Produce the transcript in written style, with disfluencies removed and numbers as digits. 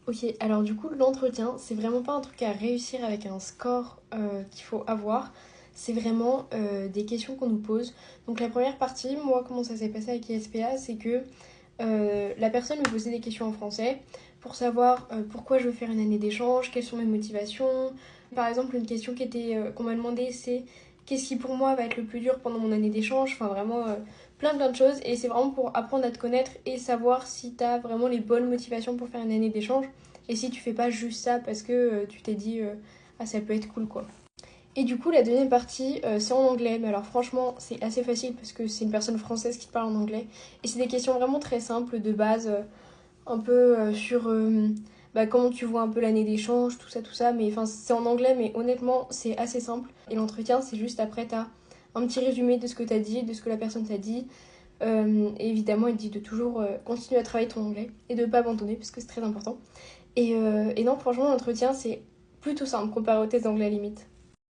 Ok, alors du coup, l'entretien, c'est vraiment pas un truc à réussir avec un score qu'il faut avoir. C'est vraiment des questions qu'on nous pose. Donc la première partie, moi, comment ça s'est passé avec ISPA, c'est que la personne me posait des questions en français pour savoir pourquoi je veux faire une année d'échange, quelles sont mes motivations. Par exemple, une question qu'on m'a demandé, c'est qu'est-ce qui pour moi va être le plus dur pendant mon année d'échange. Enfin, vraiment plein de choses. Et c'est vraiment pour apprendre à te connaître et savoir si tu as vraiment les bonnes motivations pour faire une année d'échange. Et si tu fais pas juste ça parce que tu t'es dit ah ça peut être cool quoi. Et du coup la deuxième partie c'est en anglais, mais alors franchement c'est assez facile parce que c'est une personne française qui te parle en anglais. Et c'est des questions vraiment très simples de base, un peu sur comment tu vois un peu l'année d'échange, tout ça, mais enfin c'est en anglais mais honnêtement c'est assez simple. Et l'entretien c'est juste après t'as un petit résumé de ce que t'as dit, de ce que la personne t'a dit. Et évidemment il te dit de toujours continuer à travailler ton anglais et de pas abandonner parce que c'est très important. Et non, franchement, l'entretien, c'est plutôt simple comparé au test d'anglais à la limite.